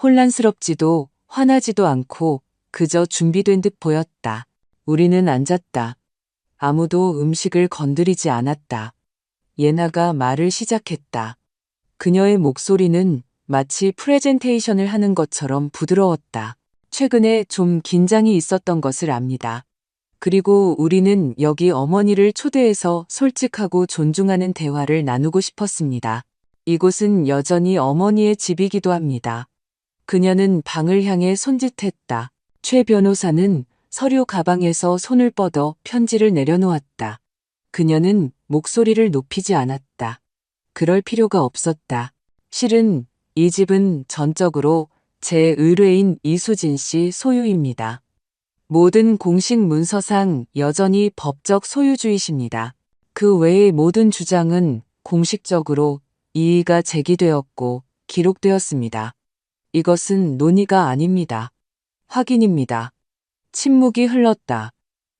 혼란스럽지도 화나지도 않고 그저 준비된 듯 보였다. 우리는 앉았다. 아무도 음식을 건드리지 않았다. 예나가 말을 시작했다. 그녀의 목소리는 마치 프레젠테이션을 하는 것처럼 부드러웠다. 최근에 좀 긴장이 있었던 것을 압니다. 그리고 우리는 여기 어머니를 초대해서 솔직하고 존중하는 대화를 나누고 싶었습니다. 이곳은 여전히 어머니의 집이기도 합니다. 그녀는 방을 향해 손짓했다. 최 변호사는 서류 가방에서 손을 뻗어 편지를 내려놓았다. 그녀는 목소리를 높이지 않았다. 그럴 필요가 없었다. 실은 이 집은 전적으로 제 의뢰인 이수진 씨 소유입니다. 모든 공식 문서상 여전히 법적 소유주이십니다. 그 외의 모든 주장은 공식적으로 이의가 제기되었고 기록되었습니다. 이것은 논의가 아닙니다. 확인입니다. 침묵이 흘렀다.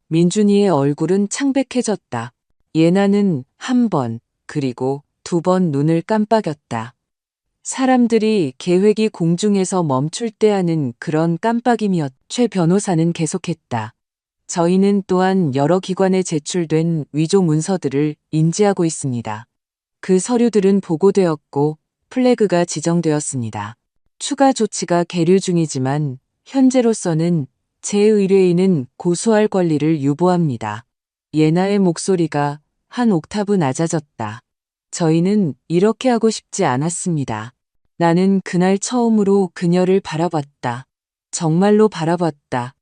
민준이의 얼굴은 창백해졌다. 예나는 한 번, 그리고 두 번 눈을 깜빡였다. 사람들이 계획이 공중에서 멈출 때 하는 그런 깜빡임이었. 최 변호사는 계속했다. 저희는 또한 여러 기관에 제출된 위조 문서들을 인지하고 있습니다. 그 서류들은 보고되었고 플래그가 지정되었습니다. 추가 조치가 계류 중이지만 현재로서는 제 의뢰인은 고소할 권리를 유보합니다. 예나의 목소리가 한 옥타브 낮아졌다. 저희는 이렇게 하고 싶지 않았습니다. 나는 그날 처음으로 그녀를 바라봤다. 정말로 바라봤다.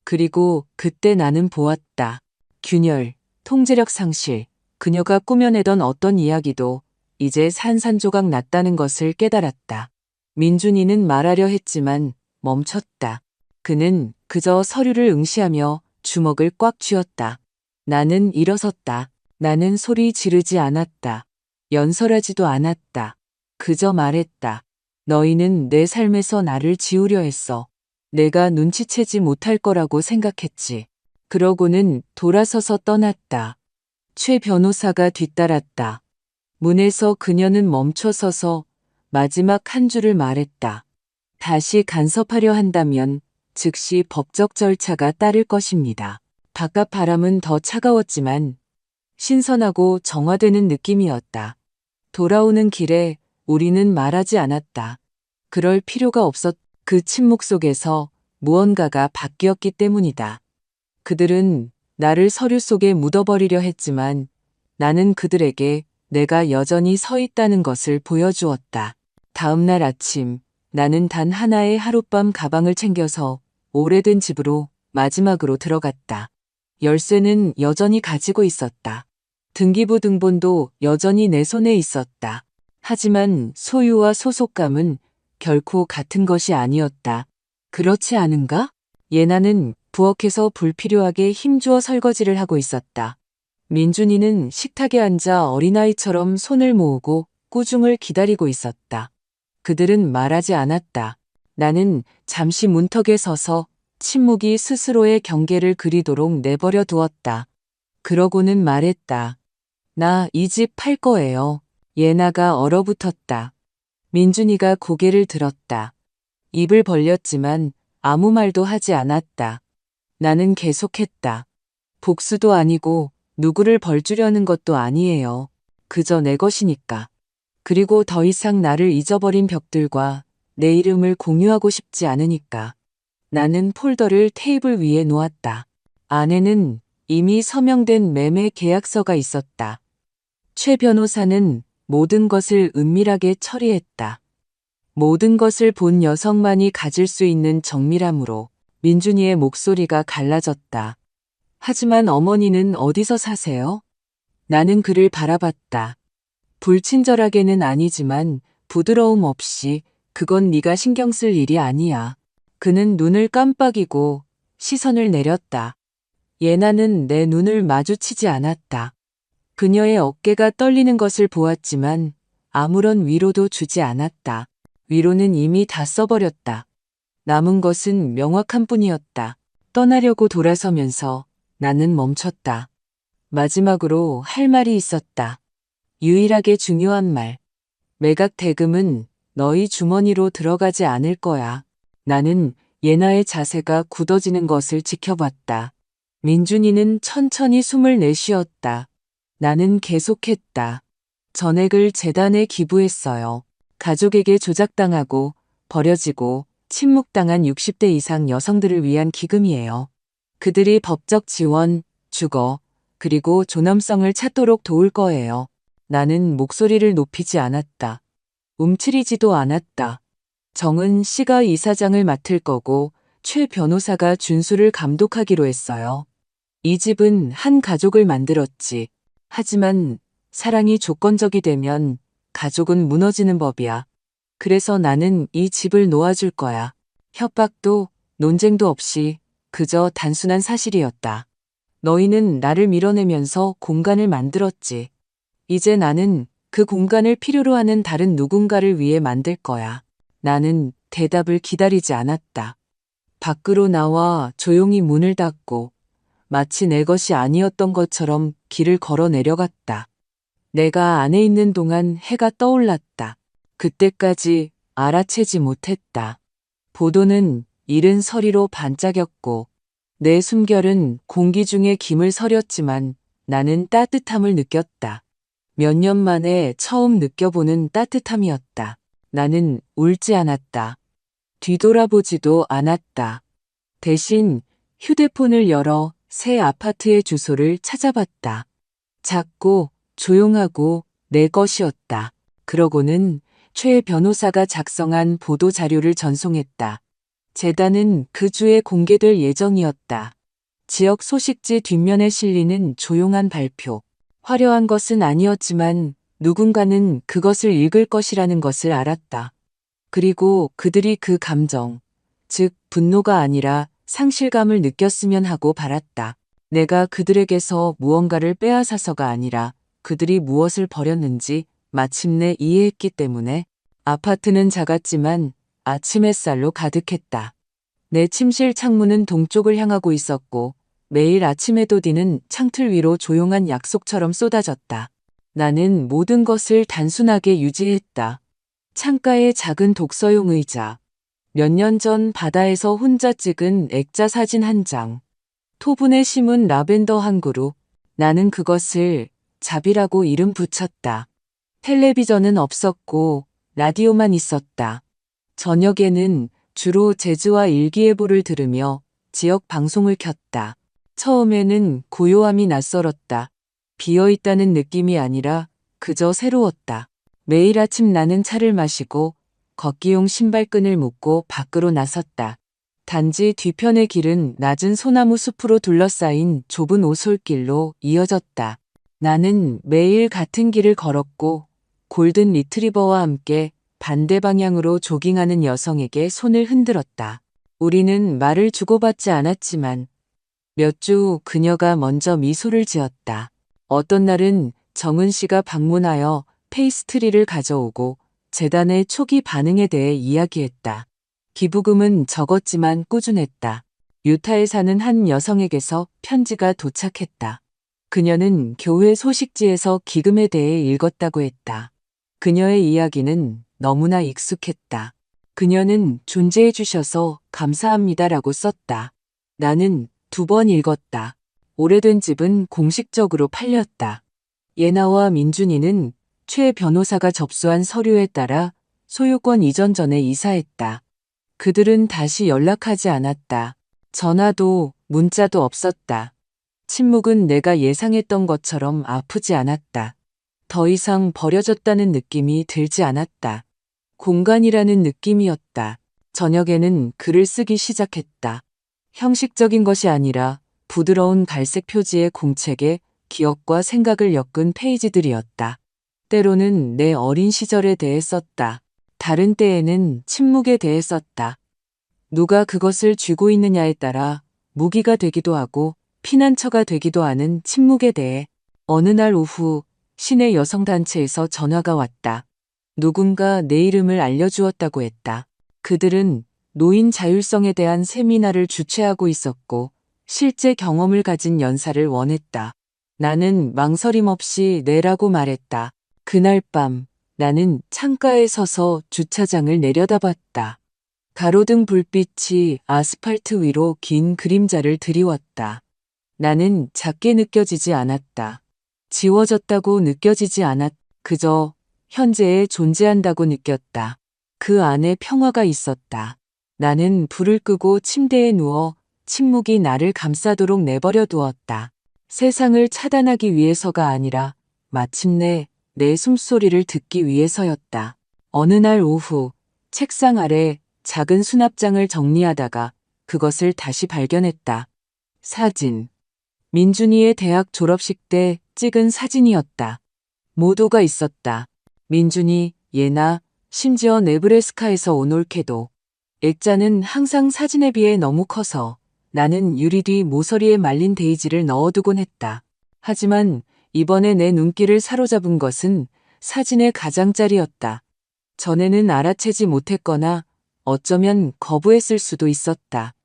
그리고 그때 나는 보았다. 균열, 통제력 상실, 그녀가 꾸며내던 어떤 이야기도 이제 산산조각 났다는 것을 깨달았다. 민준이는 말하려 했지만 멈췄다. 그는 그저 서류를 응시하며 주먹을 꽉 쥐었다. 나는 일어섰다. 나는 소리 지르지 않았다. 연설하지도 않았다. 그저 말했다. 너희는 내 삶에서 나를 지우려 했어. 내가 눈치채지 못할 거라고 생각했지. 그러고는 돌아서서 떠났다. 최 변호사가 뒤따랐다. 문에서 그녀는 멈춰서서 마지막 한 줄을 말했다. 다시 간섭하려 한다면 즉시 법적 절차가 따를 것입니다. 바깥 바람은 더 차가웠지만 신선하고 정화되는 느낌이었다. 돌아오는 길에 우리는 말하지 않았다. 그럴 필요가 없었. 그 침묵 속에서 무언가가 바뀌었기 때문이다. 그들은 나를 서류 속에 묻어버리려 했지만 나는 그들에게 내가 여전히 서 있다는 것을 보여주었다. 다음 날 아침 나는 단 하나의 하룻밤 가방을 챙겨서 오래된 집으로 마지막으로 들어갔다. 열쇠는 여전히 가지고 있었다. 등기부 등본도 여전히 내 손에 있었다. 하지만 소유와 소속감은 결코 같은 것이 아니었다. 그렇지 않은가? 예나는 부엌에서 불필요하게 힘주어 설거지를 하고 있었다. 민준이는 식탁에 앉아 어린아이처럼 손을 모으고 꾸중을 기다리고 있었다. 그들은 말하지 않았다. 나는 잠시 문턱에 서서 침묵이 스스로의 경계를 그리도록 내버려 두었다. 그러고는 말했다. 나 이 집 팔 거예요. 예나가 얼어붙었다. 민준이가 고개를 들었다. 입을 벌렸지만 아무 말도 하지 않았다. 나는 계속했다. 복수도 아니고 누구를 벌주려는 것도 아니에요. 그저 내 것이니까. 그리고 더 이상 나를 잊어버린 벽들과 내 이름을 공유하고 싶지 않으니까. 나는 폴더를 테이블 위에 놓았다. 안에는 이미 서명된 매매 계약서가 있었다. 최 변호사는 모든 것을 은밀하게 처리했다. 모든 것을 본 여성만이 가질 수 있는 정밀함으로 민준이의 목소리가 갈라졌다. 하지만 어머니는 어디서 사세요? 나는 그를 바라봤다. 불친절하게는 아니지만 부드러움 없이 그건 네가 신경 쓸 일이 아니야. 그는 눈을 깜빡이고 시선을 내렸다. 예나는 내 눈을 마주치지 않았다. 그녀의 어깨가 떨리는 것을 보았지만 아무런 위로도 주지 않았다. 위로는 이미 다 써버렸다. 남은 것은 명확한 뿐이었다. 떠나려고 돌아서면서 나는 멈췄다. 마지막으로 할 말이 있었다. 유일하게 중요한 말. 매각 대금은 너희 주머니로 들어가지 않을 거야. 나는 예나의 자세가 굳어지는 것을 지켜봤다. 민준이는 천천히 숨을 내쉬었다. 나는 계속했다. 전액을 재단에 기부했어요. 가족에게 조작당하고 버려지고 침묵당한 60대 이상 여성들을 위한 기금이에요. 그들이 법적 지원, 주거, 그리고 존엄성을 찾도록 도울 거예요. 나는 목소리를 높이지 않았다. 움츠리지도 않았다. 정은 씨가 이사장을 맡을 거고 최 변호사가 준수를 감독하기로 했어요. 이 집은 한 가족을 만들었지. 하지만 사랑이 조건적이 되면 가족은 무너지는 법이야. 그래서 나는 이 집을 놓아줄 거야. 협박도 논쟁도 없이 그저 단순한 사실이었다. 너희는 나를 밀어내면서 공간을 만들었지. 이제 나는 그 공간을 필요로 하는 다른 누군가를 위해 만들 거야. 나는 대답을 기다리지 않았다. 밖으로 나와 조용히 문을 닫고 마치 내 것이 아니었던 것처럼 길을 걸어 내려갔다. 내가 안에 있는 동안 해가 떠올랐다. 그때까지 알아채지 못했다. 보도는 이른 서리로 반짝였고 내 숨결은 공기 중에 김을 서렸지만 나는 따뜻함을 느꼈다. 몇 년 만에 처음 느껴보는 따뜻함이었다. 나는 울지 않았다. 뒤돌아보지도 않았다. 대신 휴대폰을 열어 새 아파트의 주소를 찾아봤다. 작고 조용하고 내 것이었다. 그러고는 최 변호사가 작성한 보도 자료를 전송했다. 재단은 그 주에 공개될 예정이었다. 지역 소식지 뒷면에 실리는 조용한 발표. 화려한 것은 아니었지만 누군가는 그것을 읽을 것이라는 것을 알았다. 그리고 그들이 그 감정, 즉 분노가 아니라 상실감을 느꼈으면 하고 바랐다. 내가 그들에게서 무언가를 빼앗아서가 아니라 그들이 무엇을 버렸는지 마침내 이해했기 때문에. 아파트는 작았지만 아침 햇살로 가득했다. 내 침실 창문은 동쪽을 향하고 있었고 매일 아침 해돋이는 창틀 위로 조용한 약속처럼 쏟아졌다. 나는 모든 것을 단순하게 유지했다. 창가의 작은 독서용 의자, 몇 년 전 바다에서 혼자 찍은 액자 사진 한 장, 토분에 심은 라벤더 한 그루. 나는 그것을 자비라고 이름 붙였다. 텔레비전은 없었고 라디오만 있었다. 저녁에는 주로 재즈와 일기예보를 들으며 지역 방송을 켰다. 처음에는 고요함이 낯설었다. 비어있다는 느낌이 아니라 그저 새로웠다. 매일 아침 나는 차를 마시고 걷기용 신발끈을 묶고 밖으로 나섰다. 단지 뒤편의 길은 낮은 소나무 숲으로 둘러싸인 좁은 오솔길로 이어졌다. 나는 매일 같은 길을 걸었고 골든 리트리버와 함께 반대 방향으로 조깅하는 여성에게 손을 흔들었다. 우리는 말을 주고받지 않았지만 몇 주 그녀가 먼저 미소를 지었다. 어떤 날은 정은 씨가 방문하여 페이스트리를 가져오고 재단의 초기 반응에 대해 이야기했다. 기부금은 적었지만 꾸준했다. 유타에 사는 한 여성에게서 편지가 도착했다. 그녀는 교회 소식지에서 기금에 대해 읽었다고 했다. 그녀의 이야기는 너무나 익숙했다. 그녀는 존재해 주셔서 감사합니다라고 썼다. 나는 2번 읽었다. 오래된 집은 공식적으로 팔렸다. 예나와 민준이는 최 변호사가 접수한 서류에 따라 소유권 이전 전에 이사했다. 그들은 다시 연락하지 않았다. 전화도 문자도 없었다. 침묵은 내가 예상했던 것처럼 아프지 않았다. 더 이상 버려졌다는 느낌이 들지 않았다. 공간이라는 느낌이었다. 저녁에는 글을 쓰기 시작했다. 형식적인 것이 아니라 부드러운 갈색 표지의 공책에 기억과 생각을 엮은 페이지들이었다. 때로는 내 어린 시절에 대해 썼다. 다른 때에는 침묵에 대해 썼다. 누가 그것을 쥐고 있느냐에 따라 무기가 되기도 하고 피난처가 되기도 하는 침묵에 대해. 어느 날 오후 시내 여성단체에서 전화가 왔다. 누군가 내 이름을 알려주었다고 했다. 그들은 노인 자율성에 대한 세미나를 주최하고 있었고 실제 경험을 가진 연사를 원했다. 나는 망설임 없이 네라고 말했다. 그날 밤 나는 창가에 서서 주차장을 내려다봤다. 가로등 불빛이 아스팔트 위로 긴 그림자를 드리웠다. 나는 작게 느껴지지 않았다. 지워졌다고 느껴지지 않았, 그저 현재에 존재한다고 느꼈다. 그 안에 평화가 있었다. 나는 불을 끄고 침대에 누워 침묵이 나를 감싸도록 내버려 두었다. 세상을 차단하기 위해서가 아니라 마침내 내 숨소리를 듣기 위해서였다. 어느 날 오후 책상 아래 작은 수납장을 정리하다가 그것을 다시 발견했다. 사진. 민준이의 대학 졸업식 때 찍은 사진이었다. 모두가 있었다. 민준이, 예나, 심지어 네브래스카에서 온 올케도. 액자는 항상 사진에 비해 너무 커서 나는 유리 뒤 모서리에 말린 데이지를 넣어두곤 했다. 하지만 이번에 내 눈길을 사로잡은 것은 사진의 가장자리였다. 전에는 알아채지 못했거나 어쩌면 거부했을 수도 있었다.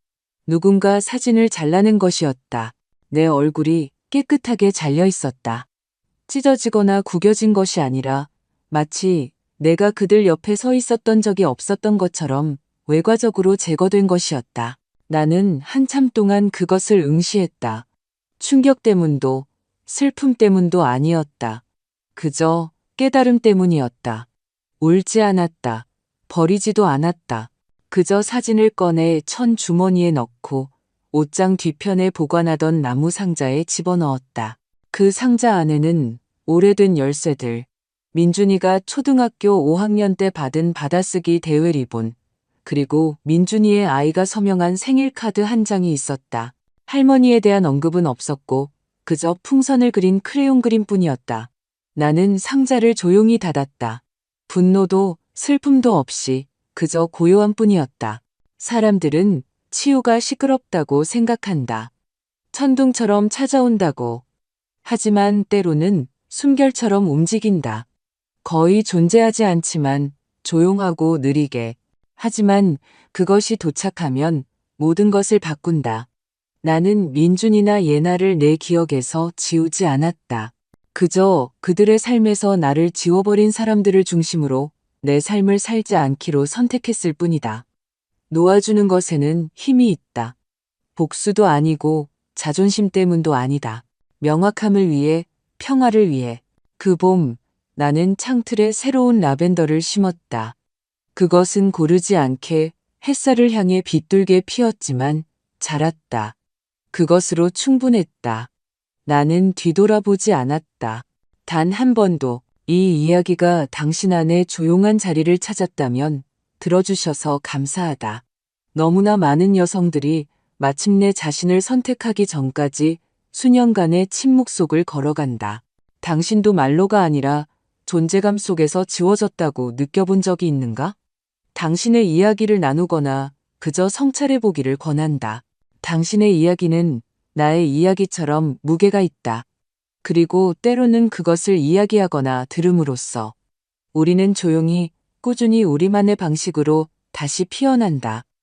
누군가 사진을 잘라낸 것이었다. 내 얼굴이 깨끗하게 잘려 있었다. 찢어지거나 구겨진 것이 아니라 마치 내가 그들 옆에 서 있었던 적이 없었던 것처럼 외과적으로 제거된 것이었다. 나는 한참 동안 그것을 응시했다. 충격 때문도 슬픔 때문도 아니었다. 그저 깨달음 때문이었다. 울지 않았다. 버리지도 않았다. 그저 사진을 꺼내 천 주머니에 넣고 옷장 뒤편에 보관하던 나무 상자에 집어넣었다. 그 상자 안에는 오래된 열쇠들, 민준이가 초등학교 5학년 때 받은 받아쓰기 대회 리본, 그리고 민준이의 아이가 서명한 생일 카드 한 장이 있었다. 할머니에 대한 언급은 없었고 그저 풍선을 그린 크레용 그림뿐이었다. 나는 상자를 조용히 닫았다. 분노도 슬픔도 없이 그저 고요한 뿐이었다. 사람들은 치유가 시끄럽다고 생각한다. 천둥처럼 찾아온다고. 하지만 때로는 숨결처럼 움직인다. 거의 존재하지 않지만 조용하고 느리게. 하지만 그것이 도착하면 모든 것을 바꾼다. 나는 민준이나 예나를 내 기억에서 지우지 않았다. 그저 그들의 삶에서 나를 지워버린 사람들을 중심으로 내 삶을 살지 않기로 선택했을 뿐이다. 놓아주는 것에는 힘이 있다. 복수도 아니고 자존심 때문도 아니다. 명확함을 위해, 평화를 위해. 그 봄, 나는 창틀에 새로운 라벤더를 심었다. 그것은 고르지 않게 햇살을 향해 비뚤게 피었지만 자랐다. 그것으로 충분했다. 나는 뒤돌아보지 않았다. 단 한 번도. 이 이야기가 당신 안에 조용한 자리를 찾았다면 들어주셔서 감사하다. 너무나 많은 여성들이 마침내 자신을 선택하기 전까지 수년간의 침묵 속을 걸어간다. 당신도 말로가 아니라 존재감 속에서 지워졌다고 느껴본 적이 있는가? 당신의 이야기를 나누거나 그저 성찰해보기를 권한다. 당신의 이야기는 나의 이야기처럼 무게가 있다. 그리고 때로는 그것을 이야기하거나 들음으로써 우리는 조용히 꾸준히 우리만의 방식으로 다시 피어난다.